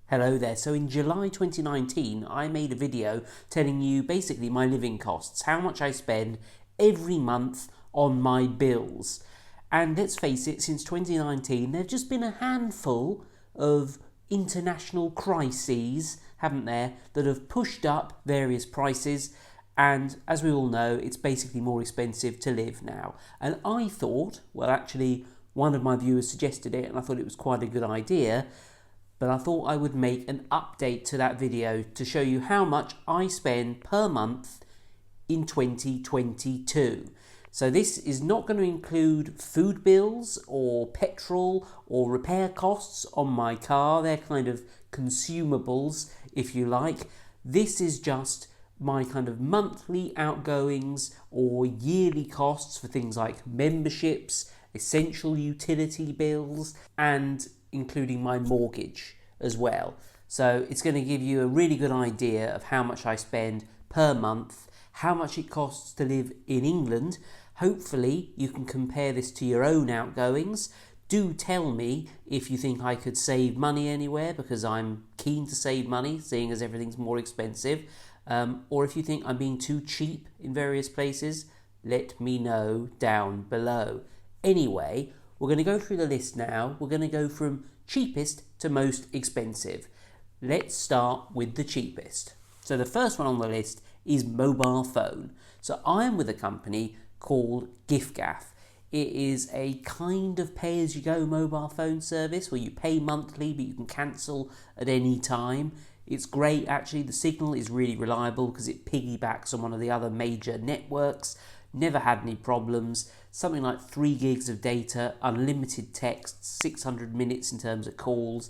Hello there. So in July 2019, I made a video telling you basically my living costs, how much I spend every month on my bills. And let's face it, since 2019, there have just been a handful of international crises, haven't there, that have pushed up various prices. And as we all know, it's basically more expensive to live now. And I thought, well, actually, one of my viewers suggested it, and I thought it was quite a good idea. But I thought I would make an update to that video to show you how much I spend per month in 2022. So this is not going to include food bills or petrol or repair costs on my car. They're kind of consumables, if you like. This is just my kind of monthly outgoings or yearly costs for things like memberships, essential utility bills, and including my mortgage as well. So it's going to give you a really good idea of how much I spend per month, how much it costs to live in England. Hopefully you can compare this to your own outgoings. Do tell me if you think I could save money anywhere, because I'm keen to save money, seeing as everything's more expensive. Or if you think I'm being too cheap in various places, let me know down below. Anyway, we're going to go through the list now. We're going to go from cheapest to most expensive. Let's start with the cheapest. So the first one on the list is mobile phone. So I'm with a company called giffgaff. It is a kind of pay-as-you-go mobile phone service where you pay monthly but you can cancel at any time. It's great actually. The signal is really reliable because it piggybacks on one of the other major networks. Never had any problems. Something like 3 gigs of data, unlimited text, 600 minutes in terms of calls,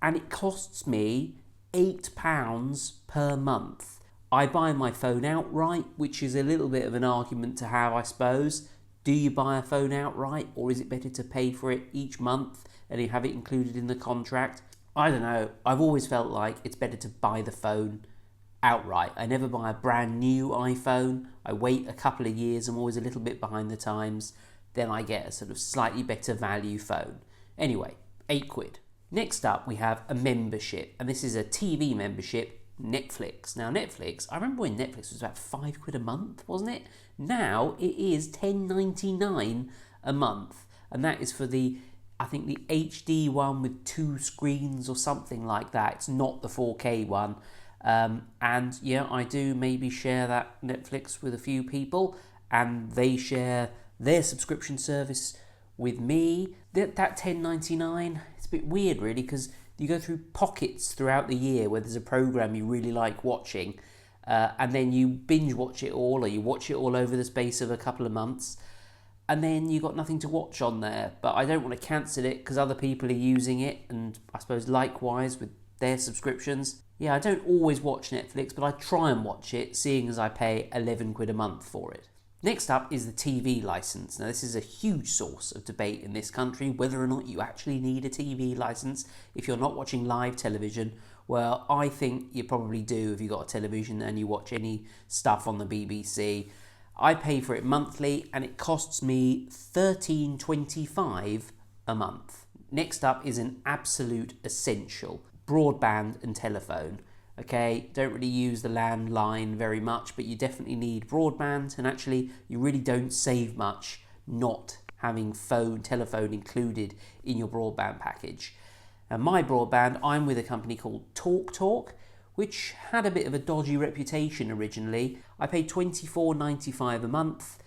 and it costs me £8 per month. I buy my phone outright, which is a little bit of an argument to have, I suppose. Do you buy a phone outright, or is it better to pay for it each month and you have it included in the contract? I don't know. I've always felt like it's better to buy the phone outright. I never buy a brand new iPhone. I wait a couple of years. I'm always a little bit behind the times. Then I get a sort of slightly better value phone. Anyway, £8. Next up, we have a membership, and this is a TV membership, Netflix. Now, Netflix, I remember when Netflix was about £5 a month, wasn't it? Now it is $10.99 a month, and that is for the, I think, the HD one with 2 screens or something like that. It's not the 4K one. And yeah, I do maybe share that Netflix with a few people, and they share their subscription service with me. That $10.99, it's a bit weird really, because you go through pockets throughout the year where there's a program you really like watching, and then you binge watch it all, or you watch it all over the space of a couple of months, and then you got nothing to watch on there. But I don't want to cancel it because other people are using it, and I suppose likewise with their subscriptions. Yeah, I don't always watch Netflix, but I try and watch it, seeing as I pay £11 a month for it. Next up is the TV licence. Now, this is a huge source of debate in this country, whether or not you actually need a TV licence if you're not watching live television. Well, I think you probably do if you've got a television and you watch any stuff on the BBC. I pay for it monthly, and it costs me $13.25 a month. Next up is an absolute essential: broadband and telephone. Okay, don't really use the landline very much, but you definitely need broadband, and actually you really don't save much not having telephone included in your broadband package. And my broadband, I'm with a company called TalkTalk, which had a bit of a dodgy reputation originally. I pay $24.95 a month.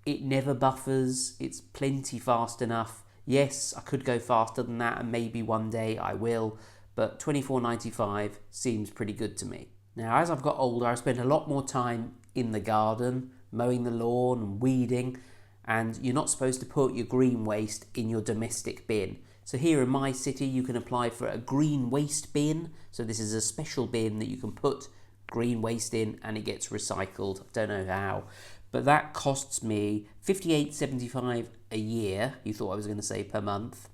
It never buffers, it's plenty fast enough. Yes, I could go faster than that, and maybe one day I will, but $24.95 seems pretty good to me. Now, as I've got older, I spend a lot more time in the garden, mowing the lawn and weeding, and you're not supposed to put your green waste in your domestic bin. So here in my city, you can apply for a green waste bin. So this is a special bin that you can put green waste in, and it gets recycled. I don't know how, but that costs me $58.75 a year. You thought I was going to say per month.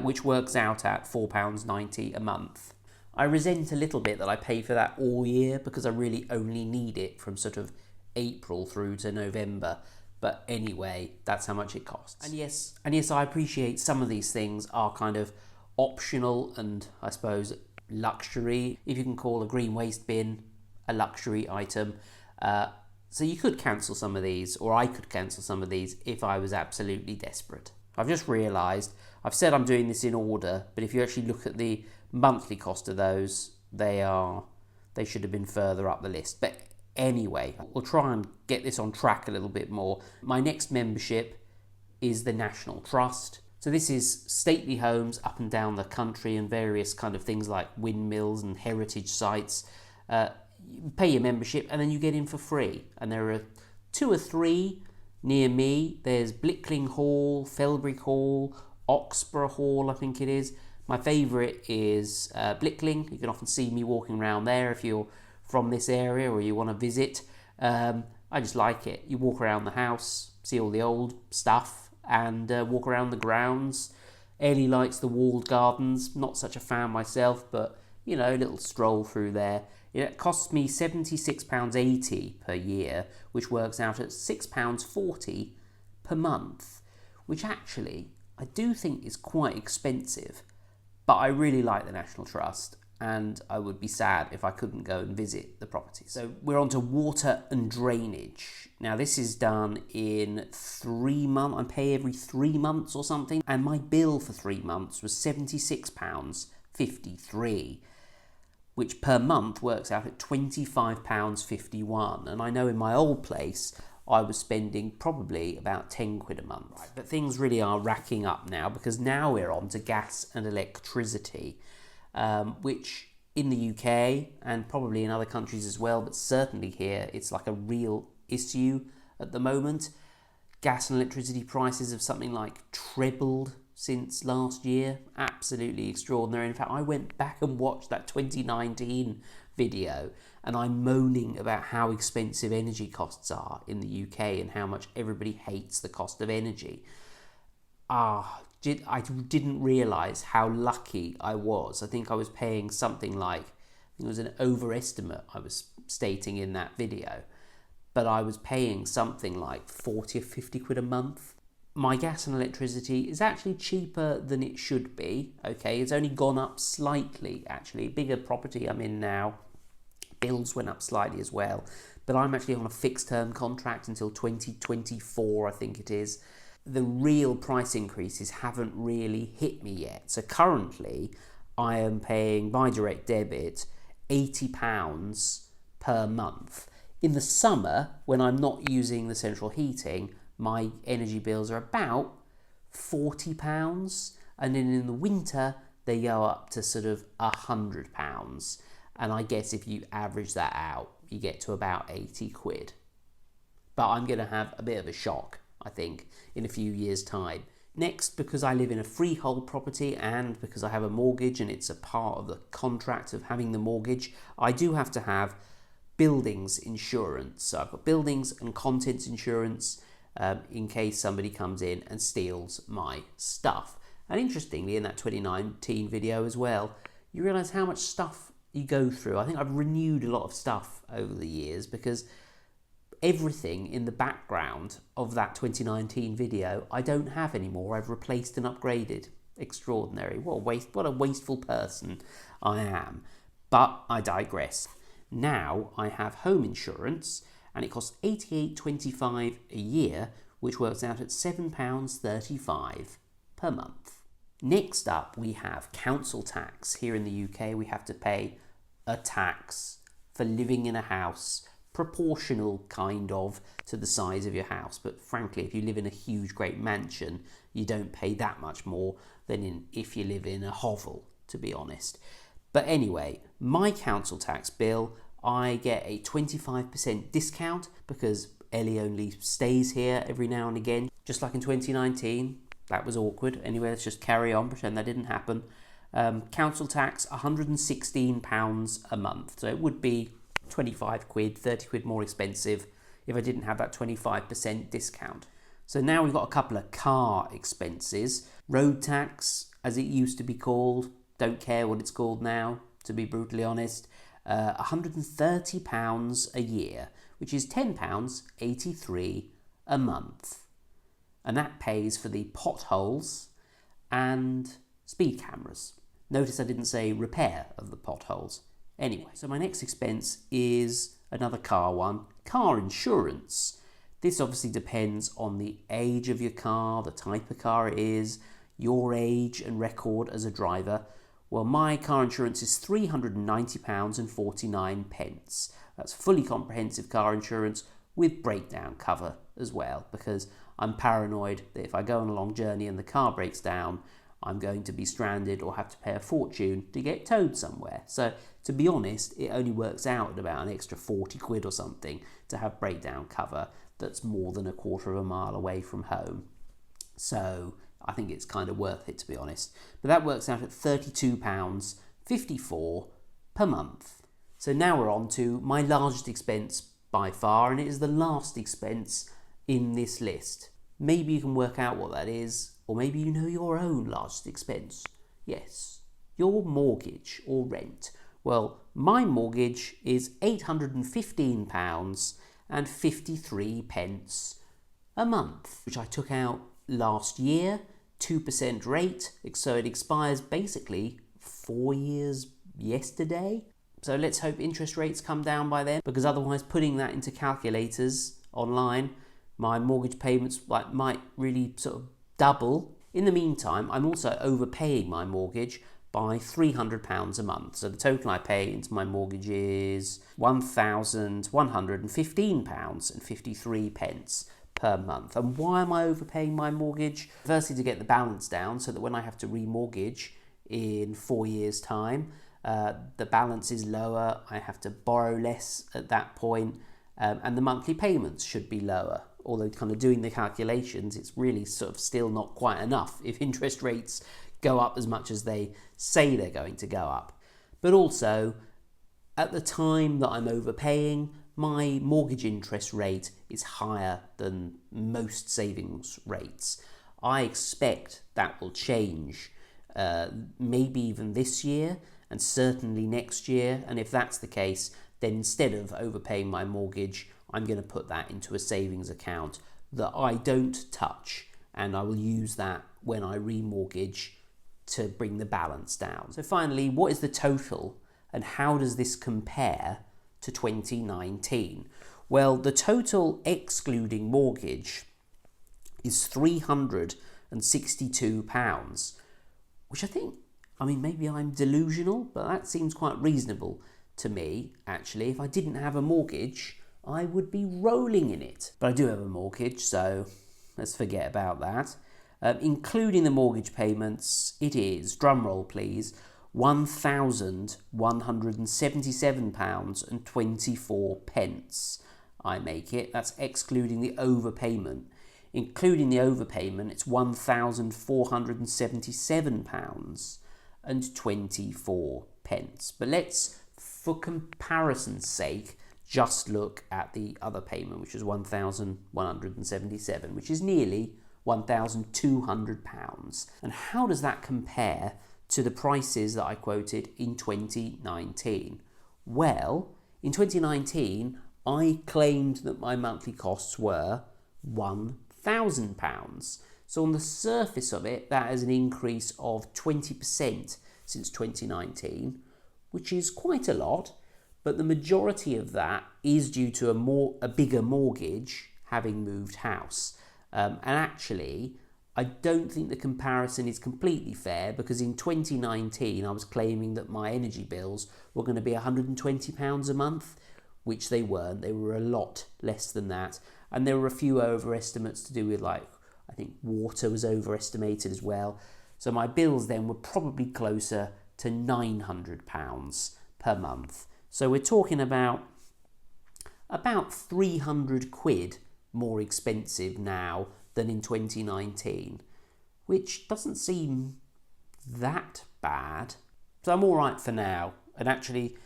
Which works out at £4.90 a month. I resent a little bit that I pay for that all year, because I really only need it from sort of April through to November. But anyway, that's how much it costs. And yes, I appreciate some of these things are kind of optional and, I suppose, luxury, if you can call a green waste bin a luxury item. So you could cancel some of these, or I could cancel some of these if I was absolutely desperate. I've just realised, I've said I'm doing this in order, but if you actually look at the monthly cost of those, they should have been further up the list. But anyway, we'll try and get this on track a little bit more. My next membership is the National Trust. So this is stately homes up and down the country and various kind of things like windmills and heritage sites. You pay your membership and then you get in for free. And there are 2 or 3 near me. There's Blickling Hall, Felbrigg Hall, Oxborough Hall, I think it is. My favourite is Blickling. You can often see me walking around there if you're from this area or you want to visit. I just like it. You walk around the house, see all the old stuff, and walk around the grounds. Ellie likes the walled gardens. Not such a fan myself, but you know, a little stroll through there. It costs me £76.80 per year, which works out at £6.40 per month, which actually I do think is quite expensive, but I really like the National Trust and I would be sad if I couldn't go and visit the property. So we're on to water and drainage. Now this is done in 3 months. I pay every 3 months or something, and my bill for 3 months was £76.53. which per month works out at £25.51. And I know in my old place, I was spending probably about 10 quid a month. Right, but things really are racking up now, because now we're on to gas and electricity, which in the UK and probably in other countries as well, but certainly here, it's like a real issue at the moment. Gas and electricity prices have something like trebled since last year. Absolutely extraordinary. In fact, I went back and watched that 2019 video and I'm moaning about how expensive energy costs are in the UK and how much everybody hates the cost of energy. I didn't realise how lucky I was. I think I was paying something like, it was an overestimate I was stating in that video, but I was paying something like 40 or 50 quid a month. My gas and electricity is actually cheaper than it should be. Okay, it's only gone up slightly, actually. Bigger property I'm in now, bills went up slightly as well. But I'm actually on a fixed term contract until 2024, I think it is. The real price increases haven't really hit me yet. So currently, I am paying by direct debit £80 per month. In the summer, when I'm not using the central heating, my energy bills are about £40, and then in the winter they go up to sort of £100, and I guess if you average that out you get to about 80 quid. But I'm going to have a bit of a shock, I think, in a few years' time. Next, because I live in a freehold property and because I have a mortgage and it's a part of the contract of having the mortgage, I do have to have buildings insurance. So I've got buildings and contents insurance, in case somebody comes in and steals my stuff. And interestingly, in that 2019 video as well, you realise how much stuff you go through. I think I've renewed a lot of stuff over the years because everything in the background of that 2019 video I don't have anymore. I've replaced and upgraded. Extraordinary. What a wasteful person I am. But I digress. Now I have home insurance, and it costs £88.25 a year, which works out at £7.35 per month. Next up, we have council tax. Here in the UK, we have to pay a tax for living in a house, proportional kind of to the size of your house. But frankly, if you live in a huge, great mansion, you don't pay that much more than if you live in a hovel, to be honest. But anyway, my council tax bill, I get a 25% discount because Ellie only stays here every now and again. Just like in 2019, that was awkward. Anyway, let's just carry on, pretend that didn't happen. Council tax, £116 a month. So it would be 25 quid, 30 quid more expensive if I didn't have that 25% discount. So now we've got a couple of car expenses. Road tax, as it used to be called. Don't care what it's called now, to be brutally honest. £130 a year, which is £10.83 a month. And that pays for the potholes and speed cameras. Notice I didn't say repair of the potholes. Anyway, so my next expense is another car one, car insurance. This obviously depends on the age of your car, the type of car it is, your age and record as a driver. Well, my car insurance is £390.49. That's fully comprehensive car insurance with breakdown cover as well, because I'm paranoid that if I go on a long journey and the car breaks down, I'm going to be stranded or have to pay a fortune to get towed somewhere. So to be honest, it only works out at about an extra 40 quid or something to have breakdown cover that's more than a quarter of a mile away from home. So I think it's kind of worth it, to be honest. But that works out at £32.54 per month. So now we're on to my largest expense by far, and it is the last expense in this list. Maybe you can work out what that is, or maybe you know your own largest expense. Yes, your mortgage or rent. Well, my mortgage is £815.53 a month, which I took out last year, 2% rate, so it expires basically 4 years yesterday. So let's hope interest rates come down by then, because otherwise putting that into calculators online, my mortgage payments might really sort of double. In the meantime, I'm also overpaying my mortgage by £300 a month. So the total I pay into my mortgage is £1,115.53 per month. And why am I overpaying my mortgage? Firstly, to get the balance down so that when I have to remortgage in 4 years' time, the balance is lower, I have to borrow less at that point, and the monthly payments should be lower. Although kind of doing the calculations, it's really sort of still not quite enough if interest rates go up as much as they say they're going to go up. But also, at the time that I'm overpaying, my mortgage interest rate is higher than most savings rates. I expect that will change, maybe even this year, and certainly next year. And if that's the case, then instead of overpaying my mortgage, I'm going to put that into a savings account that I don't touch, and I will use that when I remortgage to bring the balance down. So finally, what is the total and how does this compare to 2019? Well, the total excluding mortgage is £362, which I think, maybe I'm delusional, but that seems quite reasonable to me, actually. If I didn't have a mortgage, I would be rolling in it. But I do have a mortgage, so let's forget about that. Including the mortgage payments, it is, drumroll please, £1,177.24 I make it. That's excluding the overpayment. Including the overpayment, it's £1,477.24. But let's, for comparison's sake, just look at the other payment, which is £1,177, which is nearly £1,200. And how does that compare to the prices that I quoted in 2019? Well, in 2019, I claimed that my monthly costs were £1,000. So on the surface of it, that is an increase of 20% since 2019, which is quite a lot. But the majority of that is due to a bigger mortgage, having moved house. And actually, I don't think the comparison is completely fair, because in 2019 I was claiming that my energy bills were going to be £120 a month, which they weren't. They were a lot less than that. And there were a few overestimates to do with, I think water was overestimated as well. So my bills then were probably closer to £900 per month. So we're talking about 300 quid more expensive now than in 2019, which doesn't seem that bad. So I'm all right for now. And actually,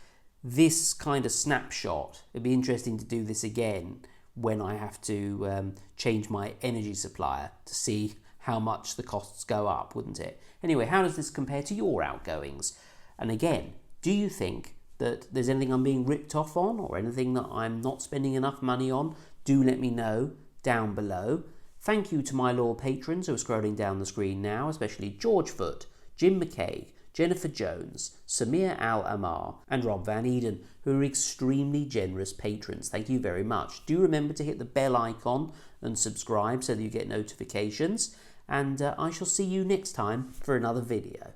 this kind of snapshot, it'd be interesting to do this again when I have to change my energy supplier to see how much the costs go up, wouldn't it? Anyway, how does this compare to your outgoings? And again, do you think that there's anything I'm being ripped off on, or anything that I'm not spending enough money on? Do let me know down below. Thank you to my loyal patrons who are scrolling down the screen now, especially George Foot, Jim McKay, Jennifer Jones, Samir Al-Amar and Rob Van Eden, who are extremely generous patrons. Thank you very much. Do remember to hit the bell icon and subscribe so that you get notifications, and I shall see you next time for another video.